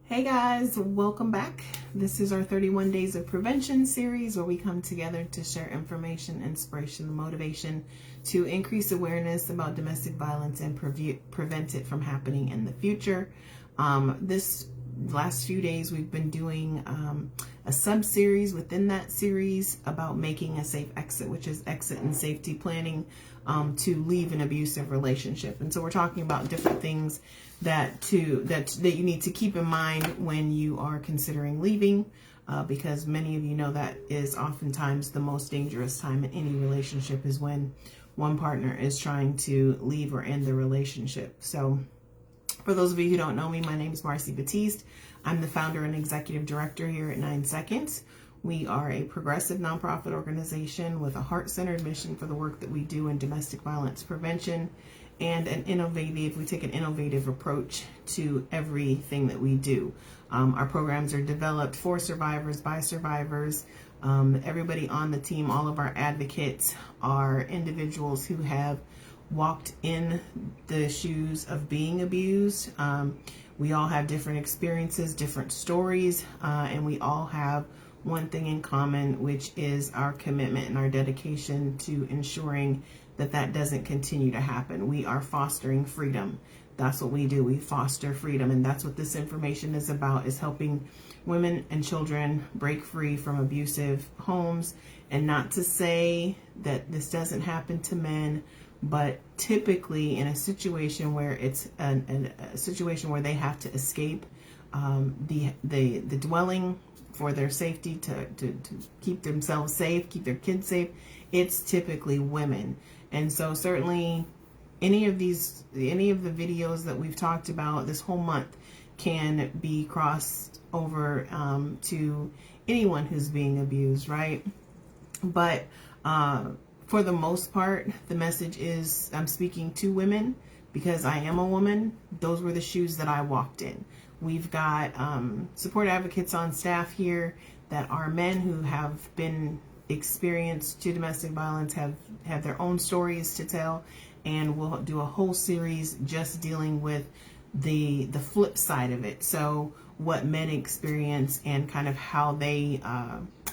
Hey guys, welcome back. This is our 31 Days of Prevention series where we come together to share information, inspiration, and motivation to increase awareness about domestic violence and prevent it from happening in the future. This last few days we've been doing a sub-series within that series about making a safe exit, which is exit and safety planning to leave an abusive relationship. And so we're talking about different things that you need to keep in mind when you are considering leaving, because many of you know that is oftentimes the most dangerous time in any relationship is when one partner is trying to leave or end the relationship. So for those of you who don't know me, my name is Marci Batiste. I'm the founder and executive director here at 9 Seconds. We are a progressive nonprofit organization with a heart-centered mission for the work that we do in domestic violence prevention and we take an innovative approach to everything that we do. Our programs are developed for survivors, by survivors. Everybody on the team, all of our advocates are individuals who have walked in the shoes of being abused. We all have different experiences, different stories, and we all have one thing in common, which is our commitment and our dedication to ensuring that that doesn't continue to happen. We are fostering freedom. That's what we do. We foster freedom, and that's what this information is about, is helping women and children break free from abusive homes. And not to say that this doesn't happen to men, but typically in a situation where it's a situation where they have to escape the dwelling for their safety, to keep themselves safe, keep their kids safe, it's typically women. And so certainly any of the videos that we've talked about this whole month can be crossed over to anyone who's being abused, right? But for the most part, the message is I'm speaking to women because I am a woman. Those were the shoes that I walked in. We've got support advocates on staff here that are men who have been experienced to domestic violence, have their own stories to tell, and we'll do a whole series just dealing with the flip side of it. So what men experience and kind of how they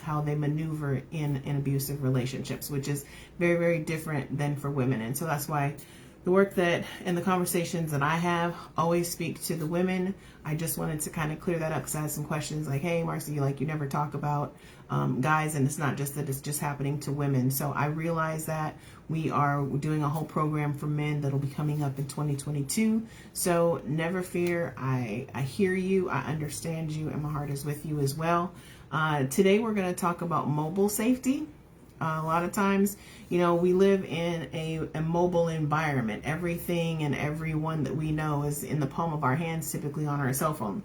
maneuver in abusive relationships, which is very, very different than for women. And so that's why the work that and the conversations that I have always speak to the women. I just wanted to kind of clear that up because I had some questions like, hey, Marci, you never talk about guys, and it's not just that it's just happening to women. So I realize that we are doing a whole program for men that'll be coming up in 2022. So never fear. I hear you. I understand you, and my heart is with you as well. Today we're going to talk about mobile safety. A lot of times, we live in a mobile environment. Everything and everyone that we know is in the palm of our hands, typically on our cell phone.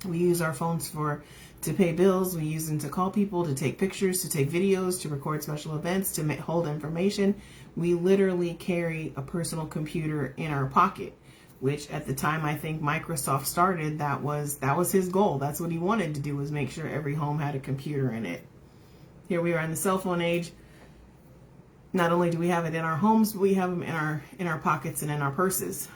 We use our phones to pay bills. We use them to call people, to take pictures, to take videos, to record special events, to hold information. We literally carry a personal computer in our pocket, which at the time I think Microsoft started, that was his goal. That's what he wanted to do, was make sure every home had a computer in it. Here we are in the cell phone age. Not only do we have it in our homes, but we have them in our pockets and in our purses.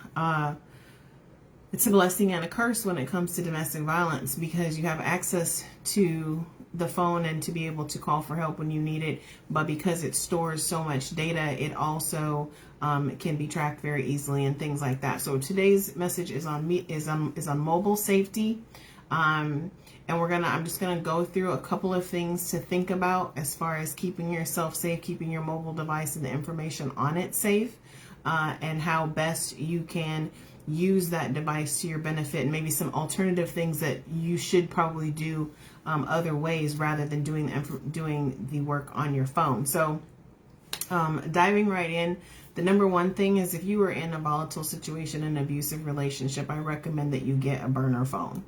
It's a blessing and a curse when it comes to domestic violence, because you have access to the phone and to be able to call for help when you need it. But because it stores so much data, it also can be tracked very easily and things like that. So today's message is on mobile safety. And I'm just gonna go through a couple of things to think about as far as keeping yourself safe, keeping your mobile device and the information on it safe, and how best you can use that device to your benefit, and maybe some alternative things that you should probably do other ways rather than doing the work on your phone. So diving right in, the number one thing is, if you are in a volatile situation, an abusive relationship, I recommend that you get a burner phone.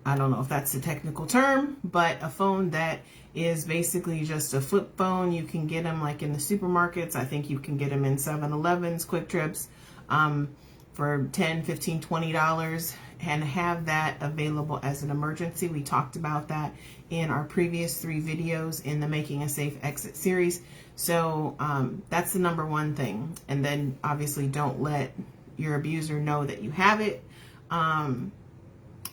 I don't know if that's a technical term, but a phone that is basically just a flip phone. You can get them like in the supermarkets. I think you can get them in 7-Elevens, Quick Trips, for $10, $15, $20, and have that available as an emergency. We talked about that in our previous 3 videos in the Making a Safe Exit series. So that's the number one thing. And then obviously don't let your abuser know that you have it.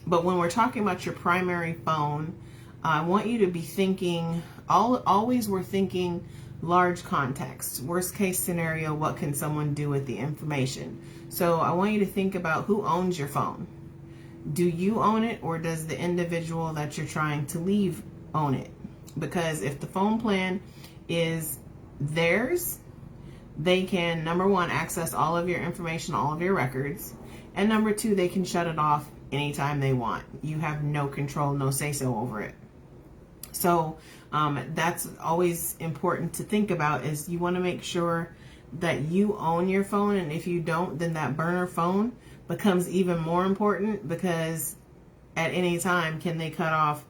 But when we're talking about your primary phone, I want you to be thinking, always we're thinking large context. Worst case scenario, what can someone do with the information? So I want you to think about who owns your phone. Do you own it, or does the individual that you're trying to leave own it? Because if the phone plan is theirs, they can, number one, access all of your information, all of your records. And number two, they can shut it off anytime they want. You have no control, no say-so over it. So that's always important to think about, is you want to make sure that you own your phone. And if you don't, then that burner phone becomes even more important, because at any time can they cut off,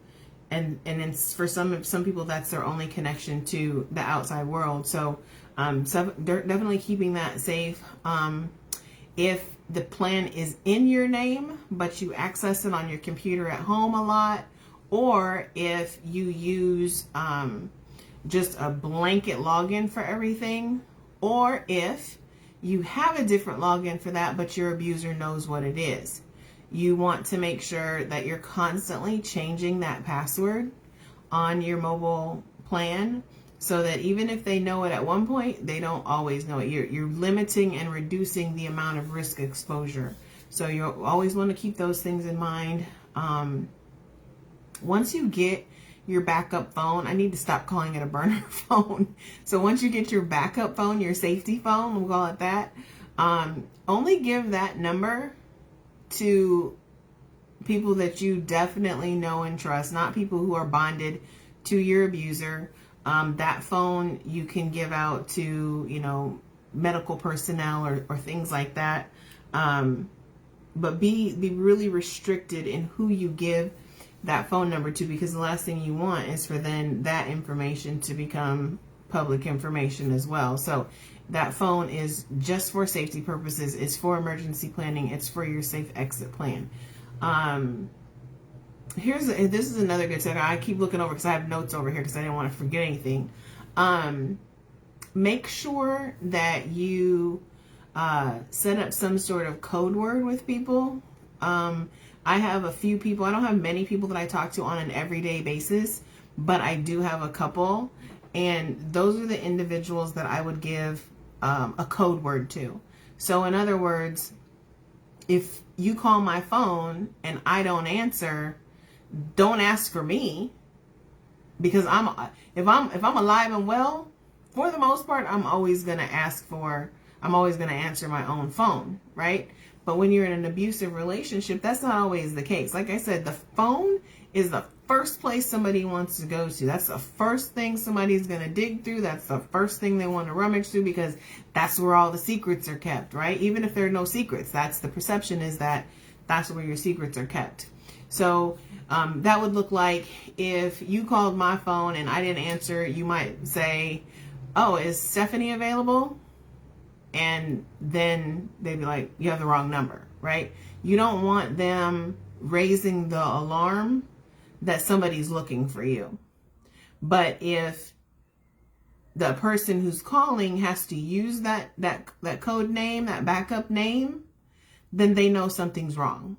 and it's, for some people, that's their only connection to the outside world. So they're definitely keeping that safe. If the plan is in your name, but you access it on your computer at home a lot, or if you use just a blanket login for everything, or if you have a different login for that, but your abuser knows what it is. You want to make sure that you're constantly changing that password on your mobile plan, so that even if they know it at one point, they don't always know it. You're limiting and reducing the amount of risk exposure. So you always want to keep those things in mind. Once you get your backup phone, I need to stop calling it a burner phone. So once you get your backup phone, your safety phone, we'll call it that, only give that number to people that you definitely know and trust, not people who are bonded to your abuser. That phone you can give out to, medical personnel or things like that. But be really restricted in who you give that phone number to, because the last thing you want is for then that information to become public information as well. So that phone is just for safety purposes. It's for emergency planning. It's for your safe exit plan. This is another good tip. I keep looking over because I have notes over here because I didn't want to forget anything. Make sure that you set up some sort of code word with people. I have a few people. I don't have many people that I talk to on an everyday basis, but I do have a couple. And those are the individuals that I would give a code word to. So in other words, if you call my phone and I don't answer, don't ask for me, because if I'm alive and well, for the most part, I'm always going to answer my own phone, right? But when you're in an abusive relationship, that's not always the case. Like I said, the phone is the first place somebody wants to go to. That's the first thing somebody's going to dig through. That's the first thing they want to rummage through, because that's where all the secrets are kept, right? Even if there are no secrets, that's the perception, is that that's where your secrets are kept. So that would look like, if you called my phone and I didn't answer, you might say, "Oh, is Stephanie available?" And then they'd be like, "You have the wrong number," right? You don't want them raising the alarm that somebody's looking for you. But if the person who's calling has to use that code name, that backup name, then they know something's wrong,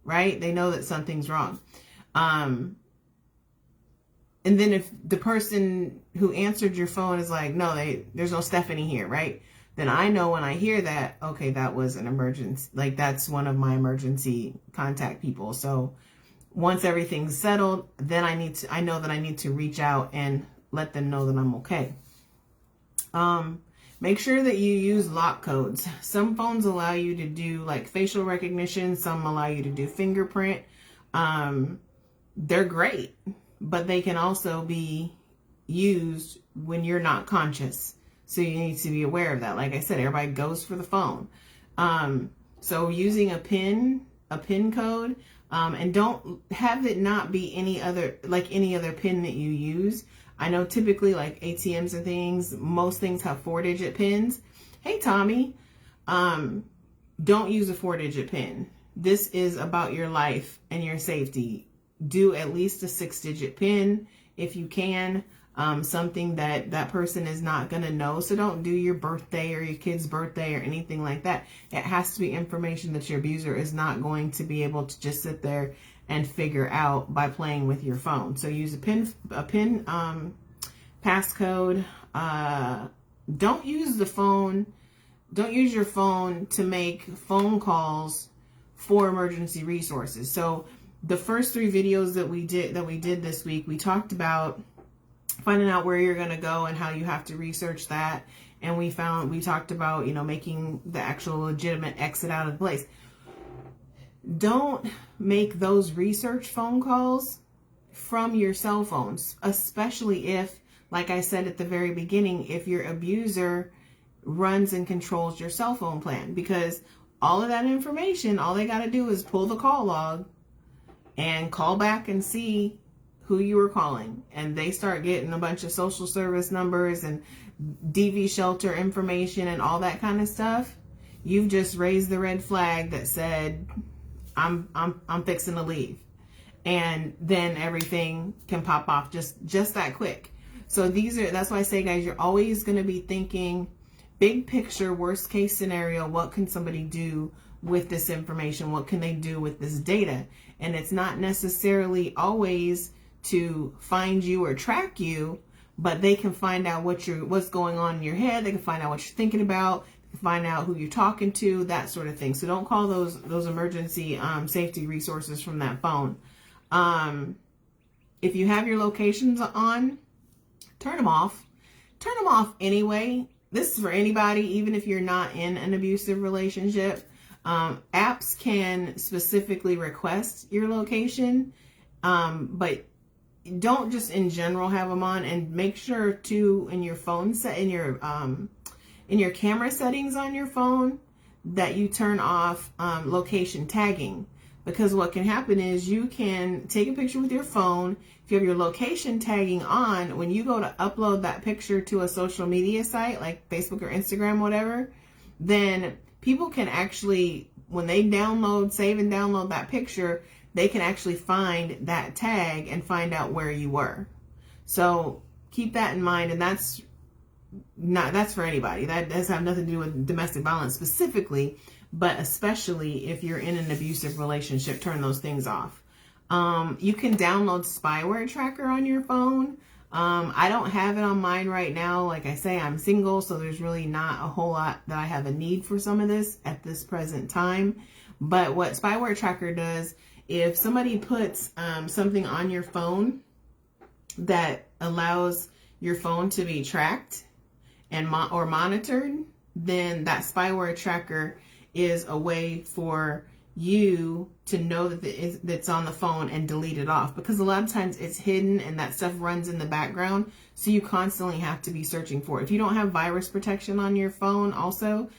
right? They know that something's wrong. And then if the person who answered your phone is like, "No, there's no Stephanie here," right? Then I know when I hear that, okay, that was an emergency. Like, that's one of my emergency contact people. So once everything's settled, then I know that I need to reach out and let them know that I'm okay. Make sure that you use lock codes. Some phones allow you to do like facial recognition. Some allow you to do fingerprint. They're great, but they can also be used when you're not conscious. So you need to be aware of that. Like I said, everybody goes for the phone. So using a PIN code, and don't have it not be any other PIN that you use. I know typically like ATMs and things, most things have 4-digit PINs. Hey, Tommy, don't use a 4-digit PIN. This is about your life and your safety. Do at least a 6-digit PIN if you can. something that that person is not going to know. So don't do your birthday or your kid's birthday or anything like that. It has to be information that your abuser is not going to be able to just sit there and figure out by playing with your phone. So use a PIN passcode. Don't use the phone. Don't use your phone to make phone calls for emergency resources. So the first 3 videos that we did this week, we talked about finding out where you're going to go and how you have to research that. And we talked about, making the actual legitimate exit out of the place. Don't make those research phone calls from your cell phones, especially if, like I said at the very beginning, if your abuser runs and controls your cell phone plan, because all of that information, all they got to do is pull the call log and call back and see who you were calling, and they start getting a bunch of social service numbers and DV shelter information and all that kind of stuff. You've just raised the red flag that said, I'm fixing to leave. And then everything can pop off just that quick. So that's why I say, guys, you're always going to be thinking big picture, worst case scenario. What can somebody do with this information? What can they do with this data? And it's not necessarily always to find you or track you, but they can find out what's going on in your head. They can find out what you're thinking about, find out who you're talking to, that sort of thing. So don't call those emergency safety resources from that phone. If you have your locations on, turn them off. Turn them off anyway. This is for anybody, even if you're not in an abusive relationship. Apps can specifically request your location, but don't just in general have them on. And make sure to, in your phone set, in your camera settings on your phone, that you turn off location tagging. Because what can happen is you can take a picture with your phone. If you have your location tagging on, when you go to upload that picture to a social media site like Facebook or Instagram, whatever, then people can actually, when they save and download that picture, they can actually find that tag and find out where you were. So keep that in mind. And that's for anybody. That does have nothing to do with domestic violence specifically, but especially if you're in an abusive relationship, turn those things off. You can download spyware tracker on your phone. I don't have it on mine right now. Like I say, I'm single, so there's really not a whole lot that I have a need for some of this at this present time. But what spyware tracker does, if somebody puts something on your phone that allows your phone to be tracked and or monitored, then that spyware tracker is a way for you to know that that's on the phone and delete it off, because a lot of times it's hidden and that stuff runs in the background, so you constantly have to be searching for it. If you don't have virus protection on your phone, also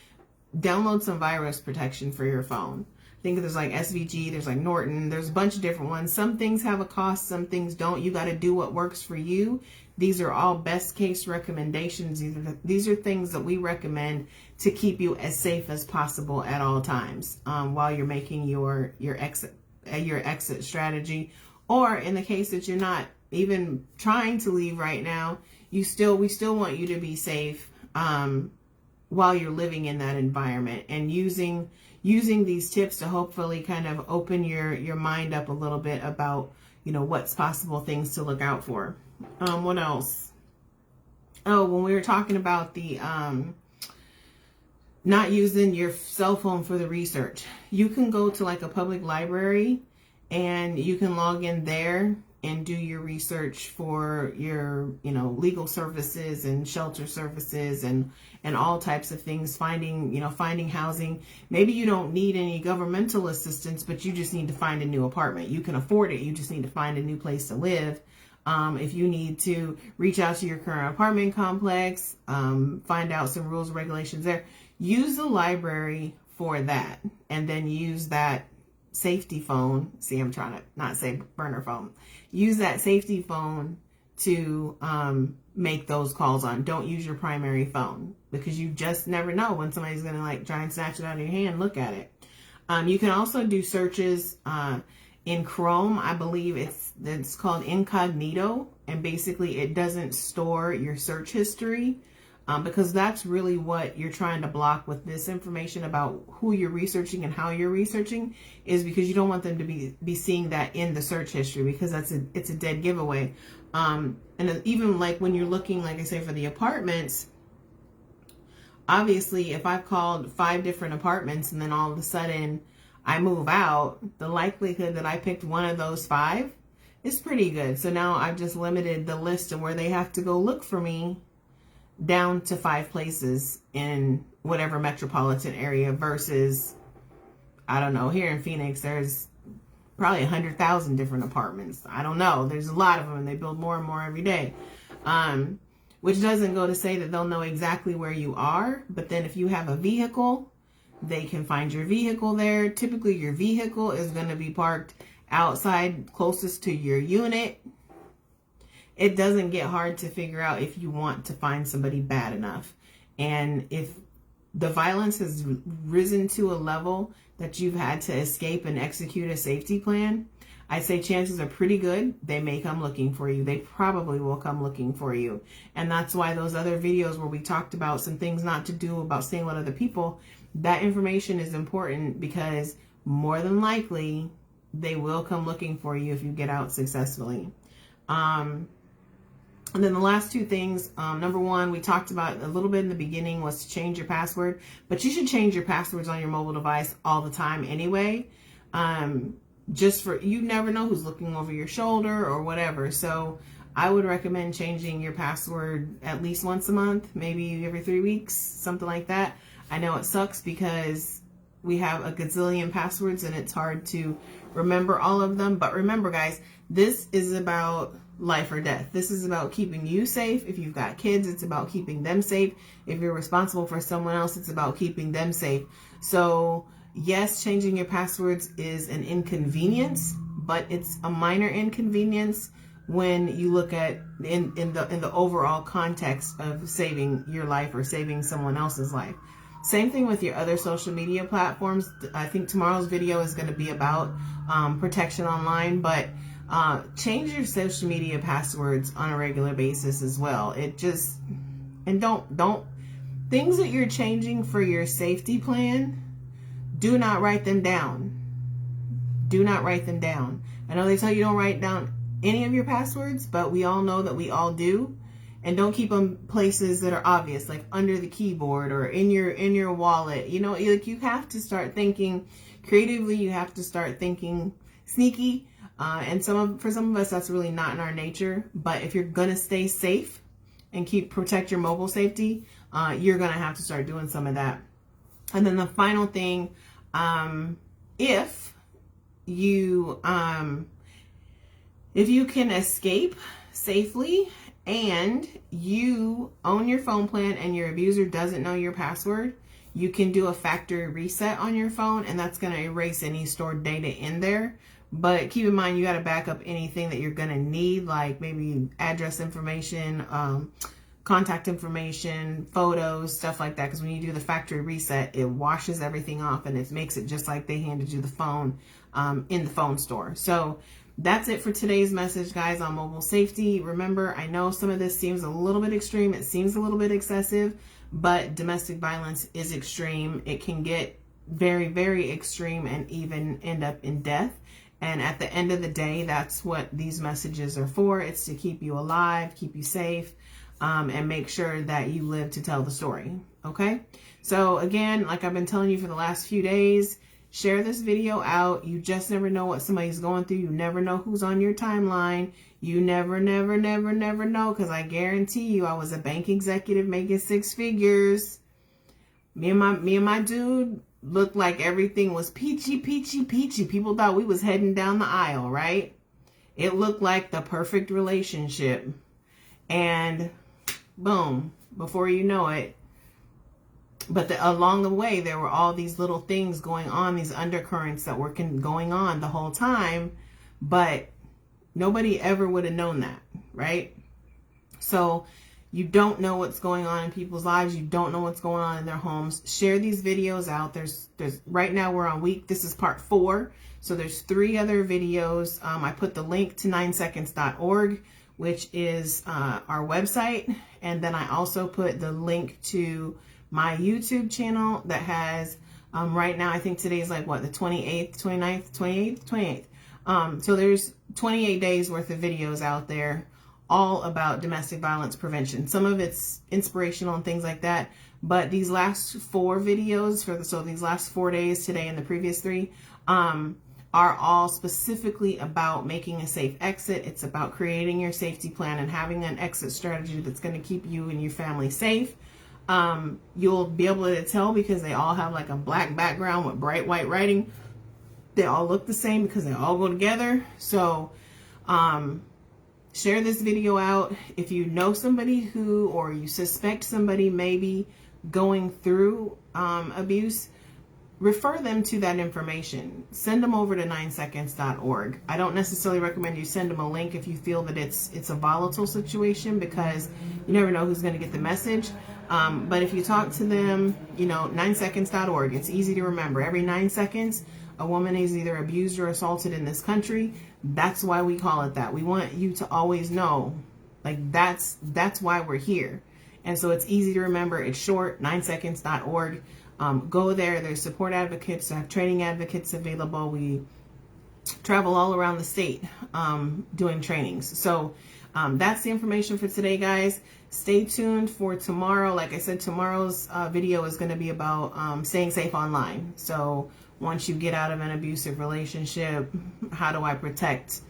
download some virus protection for your phone. I think there's like SVG, there's like Norton, there's a bunch of different ones. Some things have a cost, some things don't. You got to do what works for you. These are all best case recommendations. These are things that we recommend to keep you as safe as possible at all times while you're making your exit strategy. Or in the case that you're not even trying to leave right now, we still want you to be safe while you're living in that environment, and using these tips to hopefully kind of open your mind up a little bit about, what's possible things to look out for. What else? Oh, when we were talking about the not using your cell phone for the research, you can go to like a public library and you can log in there and do your research for your, legal services and shelter services and all types of things, finding housing. Maybe you don't need any governmental assistance, but you just need to find a new apartment. You can afford it. You just need to find a new place to live. If you need to reach out to your current apartment complex, find out some rules and regulations there, use the library for that, and then use that safety phone. See, I'm trying to not say burner phone. Use that safety phone to make those calls on. Don't use your primary phone, because you just never know when somebody's going to try and snatch it out of your hand and look at it. You can also do searches In Chrome, I believe it's called incognito, and basically it doesn't store your search history, because that's really what you're trying to block with this information about who you're researching and how you're researching, is because you don't want them to be seeing that in the search history, because it's a dead giveaway. And even like when you're looking, like I say, for the apartments, obviously if I've called 5 different apartments and then all of a sudden I move out, the likelihood that I picked one of those 5 is pretty good. So now I've just limited the list of where they have to go look for me down to 5 places in whatever metropolitan area, versus, I don't know, here in Phoenix, there's probably 100,000 different apartments. I don't know. There's a lot of them, and they build more and more every day. Which doesn't go to say that they'll know exactly where you are. But then if you have a vehicle, they can find your vehicle there. Typically, your vehicle is going to be parked outside closest to your unit. It doesn't get hard to figure out if you want to find somebody bad enough. And if the violence has risen to a level that you've had to escape and execute a safety plan, I'd say chances are pretty good they may come looking for you. They probably will come looking for you. And that's why those other videos where we talked about some things not to do about staying with other people, that information is important, because more than likely they will come looking for you if you get out successfully. And then the last 2 things, number 1, we talked about a little bit in the beginning, was to change your password. But you should change your passwords on your mobile device all the time anyway. Just for, you never know who's looking over your shoulder or whatever. So I would recommend changing your password at least once a month, maybe every 3 weeks, something like that. I know it sucks because we have a gazillion passwords and it's hard to remember all of them. But remember, guys, this is about life or death. This is about keeping you safe. If you've got kids, it's about keeping them safe. If you're responsible for someone else, it's about keeping them safe. So yes, changing your passwords is an inconvenience, but it's a minor inconvenience when you look at in the overall context of saving your life or saving someone else's life. Same thing with your other social media platforms. I think tomorrow's video is going to be about protection online, but change your social media passwords on a regular basis as well. And don't things that you're changing for your safety plan, do not write them down. Do not write them down. I know they tell you don't write down any of your passwords, but we all know that we all do. And don't keep them places that are obvious, like under the keyboard or in your wallet. You know, like, you have to start thinking creatively. You have to start thinking sneaky. And for some of us, that's really not in our nature. But if you're gonna stay safe and protect your mobile safety, you're gonna have to start doing some of that. And then the final thing, if you can escape safely and you own your phone plan and your abuser doesn't know your password, you can do a factory reset on your phone, and that's going to erase any stored data in there. But keep in mind, you got to back up anything that you're going to need, like maybe address information, contact information, photos, stuff like that. Because when you do the factory reset, it washes everything off and it makes it just like they handed you the phone in the phone store. So that's it for today's message, guys, on mobile safety. Remember, I know some of this seems a little bit extreme. It seems a little bit excessive, but domestic violence is extreme. It can get very, very extreme and even end up in death. And at the end of the day, that's what these messages are for. It's to keep you alive, keep you safe, and make sure that you live to tell the story. Okay? So again, like I've been telling you for the last few days, share this video out. You just never know what somebody's going through. You never know who's on your timeline. You never know, because I guarantee you, I was a bank executive making 6 figures. Me and my dude looked like everything was peachy. People thought we was heading down the aisle, right? It looked like the perfect relationship. And boom, before you know it. But along the way, there were all these little things going on, these undercurrents that were going on the whole time. But nobody ever would have known that, right? So you don't know what's going on in people's lives. You don't know what's going on in their homes. Share these videos out. There's right now we're on this is part 4. So there's 3 other videos. I put the link to 9seconds.org, which is our website. And then I also put the link to my YouTube channel that has, right now, I think today's like what, the 28th, 29th, 28th, 28th. So there's 28 days worth of videos out there, all about domestic violence prevention. Some of it's inspirational and things like that. But these last 4 videos, so these last 4 days, today and the previous 3, are all specifically about making a safe exit. It's about creating your safety plan and having an exit strategy that's going to keep you and your family safe. You'll be able to tell because they all have like a black background with bright white writing. They all look the same because they all go together. So share this video out. If you know somebody who, or you suspect somebody maybe going through abuse, refer them to that information. Send them over to 9seconds.org. I don't necessarily recommend you send them a link if you feel that it's a volatile situation, because you never know who's going to get the message. But if you talk to them, 9seconds.org, it's easy to remember. Every 9 seconds, a woman is either abused or assaulted in this country. That's why we call it that. We want you to always know, like, that's why we're here. And so it's easy to remember. It's short, 9seconds.org. Go there. There's support advocates. I have training advocates available. We travel all around the state doing trainings. So that's the information for today, guys. Stay tuned for tomorrow. Like I said, tomorrow's video is going to be about staying safe online. So once you get out of an abusive relationship, how do I protect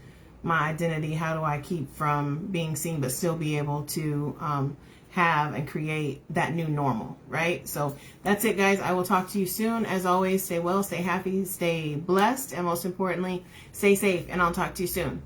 my identity? How do I keep from being seen but still be able to have and create that new normal, right? So that's it, guys. I will talk to you soon. As always, stay well, stay happy, stay blessed, and most importantly, stay safe. And I'll talk to you soon.